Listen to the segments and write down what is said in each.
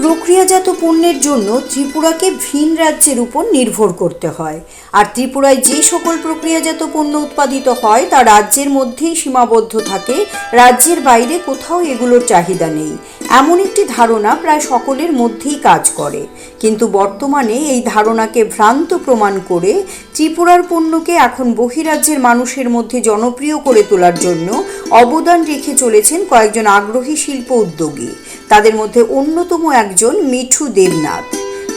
প্রক্রিয়াজাত পণ্যের জন্য ত্রিপুরাকে ভিন রাজ্যের উপর নির্ভর করতে হয়। আর ত্রিপুরায় যে সকল প্রক্রিয়াজাত পণ্য উৎপাদিত হয় তা রাজ্যের মধ্যেই সীমাবদ্ধ থাকে, রাজ্যের বাইরে কোথাও এগুলোর চাহিদা নেই, এমন একটি ধারণা প্রায় সকলের মধ্যেই কাজ করে। কিন্তু বর্তমানে এই ধারণাকে ভ্রান্ত প্রমাণ করে ত্রিপুরার পণ্যকে এখন বহিরাজ্যের মানুষের মধ্যে জনপ্রিয় করে তোলার জন্য অবদান রেখে চলেছেন কয়েকজন আগ্রহী শিল্প উদ্যোগী। তাদের মধ্যে অন্যতম একজন মিঠু দেবনাথ,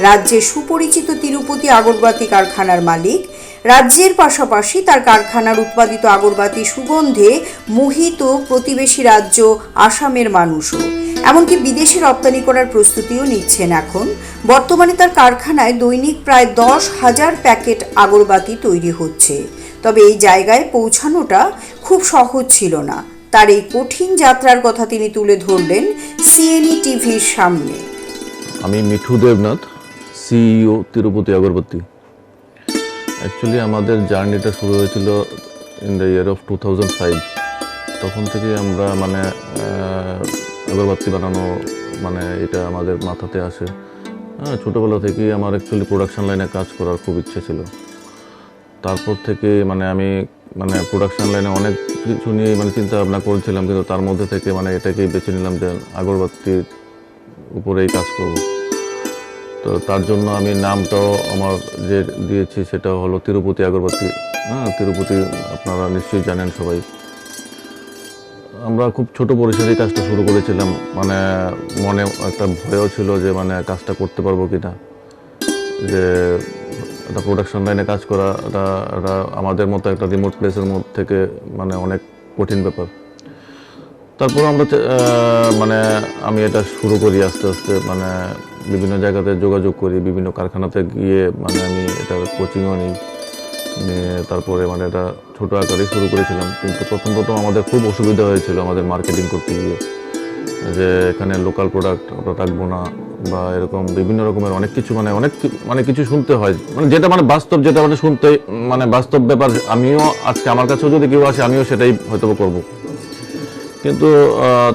রাজ্যের সুপরিচিত তিরুপতি আগরবাতি কারখানার মালিক। রাজ্যের পাশাপাশি তার কারখানার উৎপাদিত আগরবাতি সুগন্ধে মোহিত প্রতিবেশী রাজ্য আসামের মানুষও, এমনকি বিদেশে রপ্তানি করার প্রস্তুতিও নিচ্ছেন এখন। বর্তমানে তার কারখানায় দৈনিক প্রায় 10,000 প্যাকেট আগরবাতি তৈরি হচ্ছে। তবে এই জায়গায় পৌঁছানোটা খুব সহজ ছিল না। তার এই কঠিন যাত্রার কথা তিনি তুলে ধরলেন সিএনই টিভির সামনে। আমি মিঠু দেবনাথ, সিইও তিরুপতি আগরবাতি। অ্যাকচুয়ালি আমাদের জার্নিটা শুরু হয়েছিল ইন দ্য ইয়ার অফ 2005। তখন থেকে আমরা আগরবাতি বানানো এটা আমাদের মাথাতে আসে। ছোটোবেলা থেকেই আমার অ্যাকচুয়ালি প্রোডাকশন লাইনে কাজ করার খুব ইচ্ছে ছিল। তারপর থেকে আমি প্রোডাকশন লাইনে অনেক কিছু নিয়ে চিন্তা ভাবনা করেছিলাম, কিন্তু তার মধ্যে থেকে এটাকেই বেছে নিলাম যে আগরবাতির উপরেই কাজ করব। তো তার জন্য আমি নামটাও আমার যে দিয়েছি সেটা হলো তিরুপতি আগরবাতি। তিরুপতি আপনারা নিশ্চয়ই জানেন সবাই। আমরা খুব ছোট পরিসরে কাজটা শুরু করেছিলাম, মনে একটা ভয়ও ছিল যে কাজটা করতে পারবো কিনা, যে একটা প্রোডাকশন লাইনে কাজ করা এটা আমাদের মতো একটা রিমোট প্লেসের মধ্যে থেকে অনেক কঠিন ব্যাপার। তারপর আমরা আমি এটা শুরু করি আস্তে আস্তে, বিভিন্ন জায়গাতে যোগাযোগ করি, বিভিন্ন কারখানাতে গিয়ে আমি এটার কোচিংও নিই, নিয়ে তারপরে এটা ছোটো আকারে শুরু করেছিলাম। কিন্তু প্রথম আমাদের খুব অসুবিধা হয়েছিল আমাদের মার্কেটিং করতে গিয়ে, যে এখানে লোকাল প্রোডাক্ট আমরা রাখবো না বা এরকম বিভিন্ন রকমের অনেক কিছু অনেক কিছু শুনতে হয়, যেটা বাস্তব, যেটা শুনতে বাস্তব ব্যাপার। আমিও আজকে আমার কাছেও যদি কেউ আসে আমিও সেটাই হয়তো করবো। কিন্তু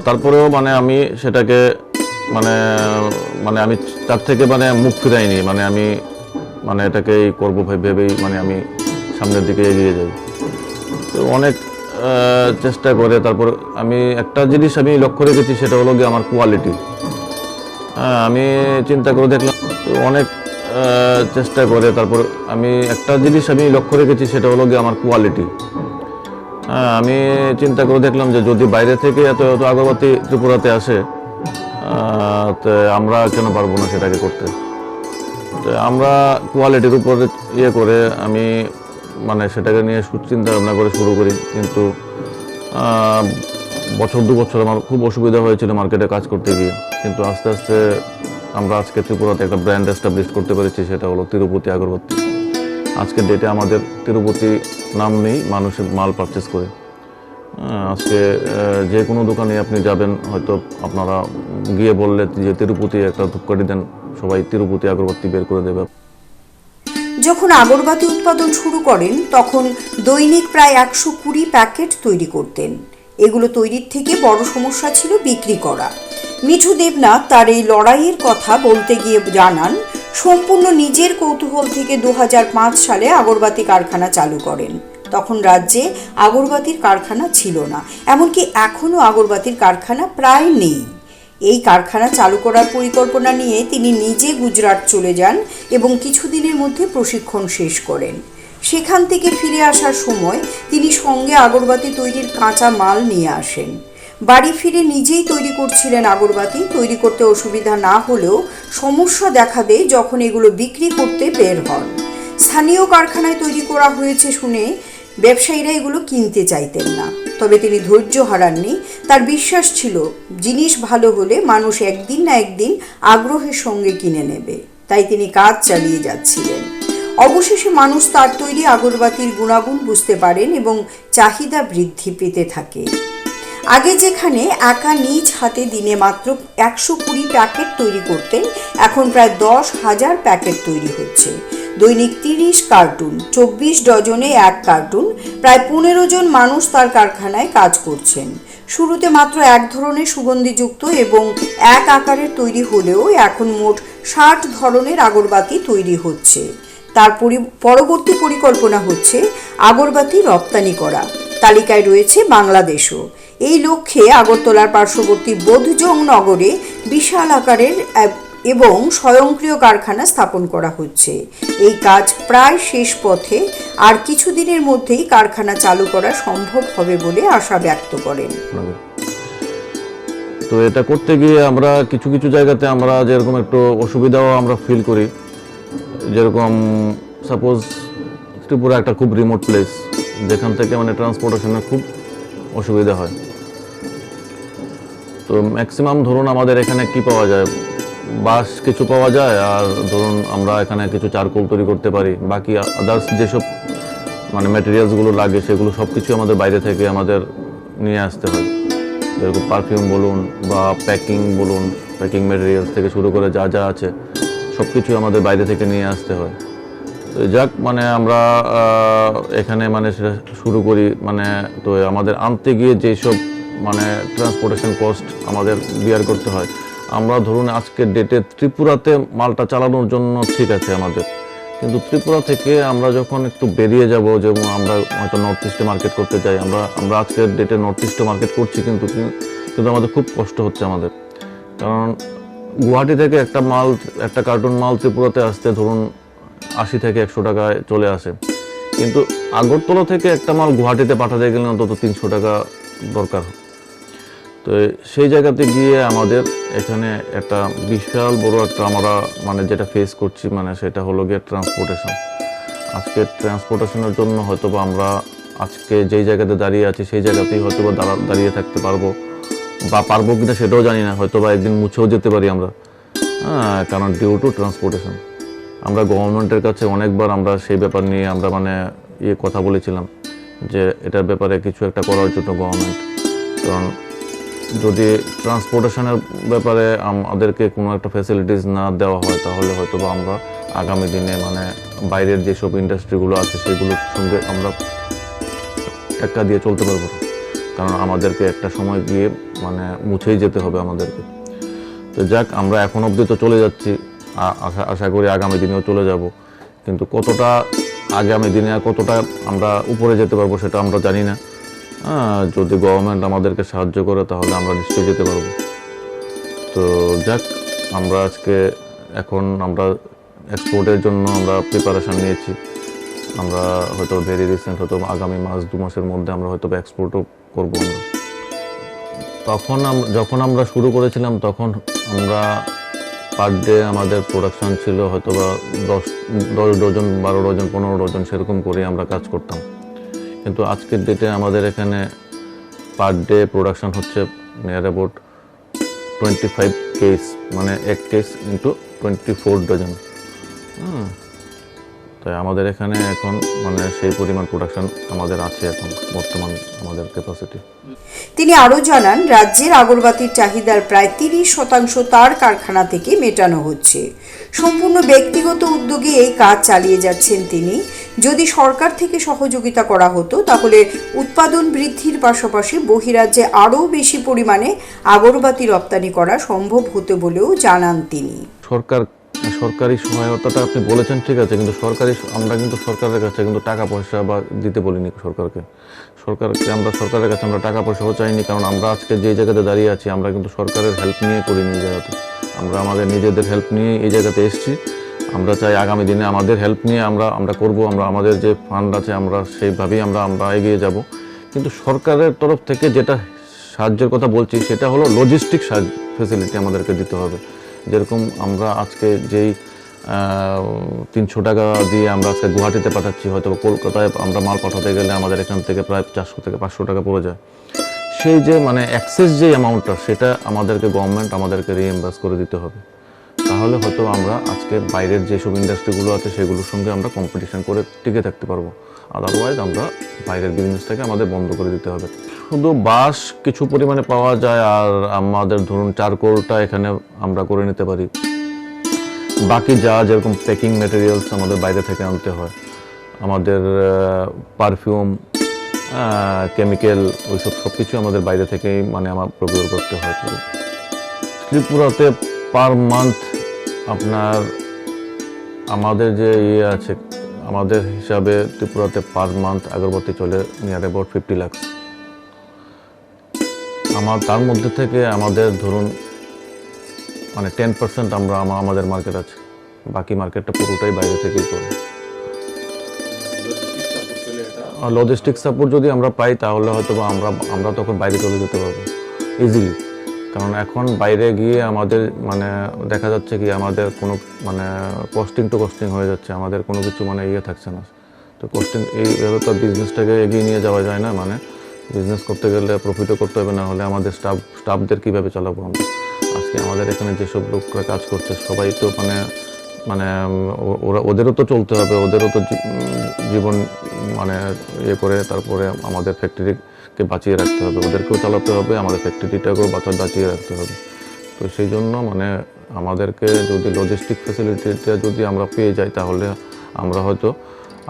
তারপরেও আমি সেটাকে আমি তার থেকে মুখ ফিরাইনি, আমি এটাকেই করবো ভেবেই আমি সামনের দিকে এগিয়ে যাই। তো অনেক চেষ্টা করে তারপর আমি একটা জিনিস লক্ষ্য রেখেছি, সেটা হলো গিয়ে আমার কোয়ালিটি। আমি চিন্তা করে দেখলাম, অনেক চেষ্টা করে তারপর আমি একটা জিনিস লক্ষ্য রেখেছি, সেটা হলো গিয়ে আমার কোয়ালিটি। আমি চিন্তা করে দেখলাম যে যদি বাইরে থেকে এত আগরবাতি ত্রিপুরাতে আসে, তো আমরা কেন পারবো না সেটাকে করতে। তো আমরা কোয়ালিটির উপরে করে আমি সেটাকে নিয়ে চিন্তা ভাবনা করে শুরু করি। কিন্তু বছর 2 বছর আমার খুব অসুবিধা হয়েছিল মার্কেটে কাজ করতে গিয়ে। কিন্তু আস্তে আস্তে আমরা আজকে ত্রিপুরাতে একটা ব্র্যান্ড এস্টাবলিশ করতে পেরেছি, সেটা হলো তিরুপতি আগরবাতি। আজকের ডেটে আমাদের তিরুপতি নাম নেই, মানুষের মাল পারচেস করে। আজকে যে কোনো দোকানে আপনি যাবেন, হয়তো আপনারা গিয়ে বললে যে তিরুপতি একটা ধূপকাঠি দেন, সবাই তিরুপতি আগরবাতি বের করে দেবে। যখন আগরবাতি উৎপাদন শুরু করেন তখন দৈনিক প্রায় 120 প্যাকেট তৈরি করতেন। এগুলো তৈরির থেকে বড় সমস্যা ছিল বিক্রি করা। মিঠু দেবনাথ তার এই লড়াইয়ের কথা বলতে গিয়ে জানান, সম্পূর্ণ নিজের কৌতূহল থেকে 2005 সালে আগরবাতি কারখানা চালু করেন। তখন রাজ্যে আগরবাতির কারখানা ছিল না, এমনকি এখনও আগরবাতির কারখানা প্রায় নেই। এই কারখানা চালু করার পরিকল্পনা নিয়ে তিনি নিজে গুজরাট চলে যান এবং কিছুদিনের মধ্যে প্রশিক্ষণ শেষ করেন। সেখান থেকে ফিরে আসার সময় তিনি সঙ্গে আগরবাতি তৈরির কাঁচা মাল নিয়ে আসেন। বাড়ি ফিরে নিজেই তৈরি করছিলেন আগরবাতি। তৈরি করতে অসুবিধা না হলেও সমস্যা দেখা দেয় যখন এগুলো বিক্রি করতে বের হন। স্থানীয় কারখানায় তৈরি করা হয়েছে শুনে ব্যবসায়ীরা এগুলো কিনতে চাইতেন না। তবে তিনি ধৈর্য হারাননি। তার বিশ্বাস ছিল জিনিস ভালো হলে মানুষ একদিন না একদিন আগ্রহের সঙ্গে কিনে নেবে। তাই তিনি কাজ চালিয়ে যাচ্ছিলেন। অবশেষে মানুষ তার তৈরি আগরবাতির গুণাগুণ বুঝতে পারেন এবং চাহিদা বৃদ্ধি পেতে থাকে। আগে যেখানে একা নিজ হাতে দিনে মাত্র 120 প্যাকেট তৈরি করতেন, এখন প্রায় 10,000 প্যাকেট তৈরি হচ্ছে। দৈনিক 30 কার্টুন, 24 ডজনে 1 কার্টুন, প্রায় 15 জন মানুষ তার কারখানায় কাজ করছেন। শুরুতে মাত্র এক ধরনের সুগন্ধিযুক্ত এবং এক আকারের তৈরি হলেও এখন মোট ৬০ ধরনের আগরবাতি তৈরি হচ্ছে। তার পরবর্তী পরিকল্পনা হচ্ছে আগরবাতি রপ্তানি করা। তালিকায় রয়েছে বাংলাদেশও। এই লক্ষ্যে আগরতলার পার্শ্ববর্তী বোধজং নগরে বিশাল আকারের এবং স্বয়ংক্রিয় কারখানা স্থাপন করা হচ্ছে। এই কাজ প্রায় শেষ পথে, আর কিছুদিনের মধ্যেই কারখানা চালু করা সম্ভব হবে বলে আশা ব্যক্ত করেন। তো এটা করতে গিয়ে আমরা কিছু কিছু জায়গাতে আমরা যেরকম একটু অসুবিধাও আমরা ফিল করি, যেরকম সাপোজ ত্রিপুরা একটা খুব রিমোট প্লেস, যেখান থেকে মানে ট্রান্সপোর্টেশনের খুব অসুবিধা হয়। তো ম্যাক্সিমাম ধরুন আমাদের এখানে কি পাওয়া যায়, বাঁশ কিছু পাওয়া যায়, আর ধরুন আমরা এখানে কিছু চারকোল তৈরি করতে পারি। বাকি আদার্স যেসব মানে ম্যাটেরিয়ালসগুলো লাগে সেগুলো সব কিছু আমাদের বাইরে থেকে আমাদের নিয়ে আসতে হয়। যেরকম পারফিউম বলুন বা প্যাকিং বলুন, প্যাকিং ম্যাটেরিয়ালস থেকে শুরু করে যা যা আছে সব কিছু আমাদের বাইরে থেকে নিয়ে আসতে হয়। তো যাক, মানে আমরা এখানে মানে সেটা শুরু করি, মানে তো আমাদের আনতে গিয়ে যেসব মানে ট্রান্সপোর্টেশন কস্ট আমাদের বিয়ার করতে হয়, আমরা ধরুন আজকের ডেটে ত্রিপুরাতে মালটা চালানোর জন্য ঠিক আছে আমাদের, কিন্তু ত্রিপুরা থেকে আমরা যখন একটু বেরিয়ে যাব, যেমন আমরা হয়তো নর্থ ইস্টে মার্কেট করতে যাই, আমরা আজকের ডেটে নর্থ ইস্টে মার্কেট করছি, কিন্তু আমাদের খুব কষ্ট হচ্ছে আমাদের। কারণ গুয়াহাটি থেকে একটা কার্টুন মাল ত্রিপুরাতে আসতে ধরুন 80 থেকে 100 টাকায় চলে আসে, কিন্তু আগরতলা থেকে একটা মাল গুয়াহাটিতে পাঠাতে গেলে অন্তত 300 টাকা দরকার। তো সেই জায়গাতে গিয়ে আমাদের এখানে একটা বিশাল বড় একটা আমরা মানে যেটা ফেস করছি, মানে সেটা হলো গিয়ে ট্রান্সপোর্টেশন। আজকে ট্রান্সপোর্টেশনের জন্য হয়তোবা আমরা আজকে যেই জায়গাতে দাঁড়িয়ে আছি সেই জায়গাতেই হয়তোবা দাঁড়িয়ে থাকতে পারবো, বা পারবো কিনা সেটাও জানি না, হয়তোবা একদিন মুছেও যেতে পারি আমরা, কারণ ডিউ টু ট্রান্সপোর্টেশন। আমরা গভর্নমেন্টের কাছে অনেকবার আমরা সেই ব্যাপার নিয়ে আমরা মানে কথা বলেছিলাম যে এটার ব্যাপারে কিছু একটা করার জন্য গভর্নমেন্ট, কারণ যদি ট্রান্সপোর্টেশনের ব্যাপারে আমাদেরকে কোনো একটা ফ্যাসিলিটিস না দেওয়া হয়, তাহলে হয়তো বা আমরা আগামী দিনে মানে বাইরের যেসব ইন্ডাস্ট্রিগুলো আছে সেগুলোর সঙ্গে আমরা টেক্কা দিয়ে চলতে পারবো না, কারণ আমাদেরকে একটা সময় গিয়ে মানে মুছেই যেতে হবে আমাদেরকে। তো যাক, আমরা এখন অবধি তো চলে যাচ্ছি, আশা করি আগামী দিনেও চলে যাব, কিন্তু কতটা আগামী দিনে আর কতটা আমরা উপরে যেতে পারবো সেটা আমরা জানি না। যদি গভর্নমেন্ট আমাদেরকে সাহায্য করে তাহলে আমরা নিশ্চয়ই যেতে পারবো। তো যাক, আমরা আজকে এখন আমরা এক্সপোর্টের জন্য আমরা প্রিপারেশান নিয়েছি। আমরা হয়তো ভেরি রিসেন্ট, হয়তো আগামী মাস 2 মাসের মধ্যে আমরা হয়তো এক্সপোর্টও করবো। আমরা যখন আমরা শুরু করেছিলাম তখন আমরা পার ডে আমাদের প্রোডাকশান ছিল হয়তো বা 10 ডজন, 12 ডজন, 15 ডজন সেরকম করে আমরা কাজ করতাম। কিন্তু আজকের ডেটে আমাদের এখানে পার ডে প্রোডাকশান হচ্ছে নিয়ার অ্যাবাউট 25 কেস, মানে এক কেস ইন্টু 24 ডজন। তাই আমাদের এখানে এখন মানে সেই পরিমাণ প্রোডাকশন আমাদের আছে এখন বর্তমান আমাদের ক্যাপাসিটি। তিনি আরও জানান, রাজ্যের আগরবাতির চাহিদার প্রায় 30% তার কারখানা থেকে মেটানো হচ্ছে। সম্পূর্ণ ব্যক্তিগত উদ্যোগে এই কাজ চালিয়ে যাচ্ছেন তিনি। যদি সরকার থেকে সহযোগিতা করা হতো তাহলে উৎপাদন বৃদ্ধির পাশাপাশি বহিরাজ্যে আরও বেশি পরিমাণে আগরবাতি রপ্তানি করা সম্ভব হতো বলেও জানান তিনি। সরকারি সহায়তাটা আপনি বলেছেন ঠিক আছে, কিন্তু আমরা কিন্তু সরকারের কাছে কিন্তু টাকা পয়সা বা দিতে বলিনি সরকারকে আমরা সরকারের কাছে আমরা টাকা পয়সাও চাইনি, কারণ আমরা আজকে যে জায়গাতে দাঁড়িয়ে আছি আমরা কিন্তু সরকারের হেল্প নিয়ে করিনি এই জায়গাতে, আমরা আমাদের নিজেদের হেল্প নিয়ে এই জায়গাতে এসেছি। আমরা চাই আগামী দিনে আমাদের হেল্প নিয়ে আমরা করব, আমাদের যে ফান্ড আছে আমরা সেইভাবেই আমরা এগিয়ে যাব। কিন্তু সরকারের তরফ থেকে যেটা সাহায্যের কথা বলছি সেটা হলো লজিস্টিক ফ্যাসিলিটি আমাদেরকে দিতে হবে। যেরকম আমরা আজকে যেই 300 টাকা দিয়ে আমরা আজকে গুয়াহাটিতে পাঠাচ্ছি, হয়তো কলকাতায় আমরা মাল পাঠাতে গেলে আমাদের এখান থেকে প্রায় 400 থেকে 500 টাকা পড়ে যায়। সেই যে মানে অ্যাক্সেস যে অ্যামাউন্টটা সেটা আমাদেরকে গভর্নমেন্ট আমাদেরকে রিএম্বার্স করে দিতে হবে, তাহলে হয়তো আমরা আজকে বাইরের যেসব ইন্ডাস্ট্রিগুলো আছে সেগুলোর সঙ্গে আমরা কম্পিটিশন করে টিকে থাকতে পারবো। আদারওয়াইজ আমরা বাইরের বিজনেসটাকে আমাদের বন্ধ করে দিতে হবে। শুধু বাঁশ কিছু পরিমাণে পাওয়া যায়, আর আমাদের ধরুন চারকোলটা এখানে আমরা করে নিতে পারি। বাকি যেরকম প্যাকিং ম্যাটেরিয়ালস আমাদের বাইরে থেকে আনতে হয়, আমাদের পারফিউম, কেমিক্যাল ওইসব সব কিছু আমাদের বাইরে থেকেই মানে আমার প্রকিউর করতে হয়। ত্রিপুরাতে পার মান্থ আপনার আমাদের যে ইয়ে আছে, আমাদের হিসাবে ত্রিপুরাতে পার মান্থ আগরবাতি চলে নিয়ার অ্যাবাউট 50 লাখ। তার মধ্যে থেকে আমাদের ধরুন মানে 10% আমরা আমাদের মার্কেট আছে, বাকি মার্কেটটা পুরোটাই বাইরে থেকেই করে। লজিস্টিক সাপোর্ট যদি আমরা পাই তাহলে হয়তো বা আমরা তখন বাইরে চলে যেতে পারবো ইজিলি। কারণ এখন বাইরে গিয়ে আমাদের মানে দেখা যাচ্ছে কি আমাদের কোনো মানে কস্টিং হয়ে যাচ্ছে, আমাদের কোনো কিছু মানে ইয়ে থাকছে না। তো কস্টিং এইভাবে তো বিজনেসটাকে এগিয়ে নিয়ে যাওয়া যায় না। মানে বিজনেস করতে গেলে প্রফিটও করতে হবে, না হলে আমাদের স্টাফদের কীভাবে চালাবো আমরা। আজকে আমাদের এখানে যেসব লোকরা কাজ করছে সবাই তো মানে মানে ওদেরও তো চলতে হবে, ওদেরও তো জীবন মানে ইয়ে করে তারপরে আমাদের ফ্যাক্টরিকে বাঁচিয়ে রাখতে হবে, ওদেরকেও চালাতে হবে, আমাদের ফ্যাক্টরিটাকেও বাঁচিয়ে রাখতে হবে। তো সেই জন্য মানে আমাদেরকে যদি লজিস্টিক ফ্যাসিলিটিটা যদি আমরা পেয়ে যাই তাহলে আমরা হয়তো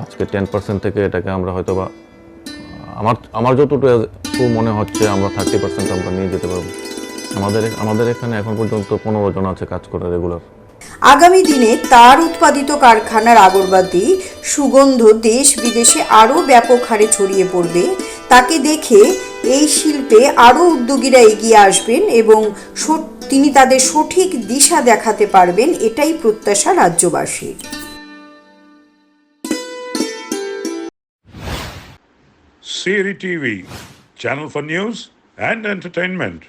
আজকে 10% থেকে এটাকে আমরা হয়তো বা আমার যতটুকু মনে হচ্ছে আমরা 30% আমরা নিয়ে যেতে পারবো। আমাদের এখানে এখন পর্যন্ত 15 জন আছে কাজ করে রেগুলার। আগামী দিনে তার উৎপাদিত কারখানার আগরবাতি সুগন্ধ দেশ বিদেশে আরও ব্যাপক হারে ছড়িয়ে পড়বে। তাকে দেখে এই শিল্পে আরও উদ্যোগীরা এগিয়ে আসবেন এবং তিনি তাদের সঠিক দিশা দেখাতে পারবেন, এটাই প্রত্যাশা রাজ্যবাসীর। Siri TV, channel for news and entertainment.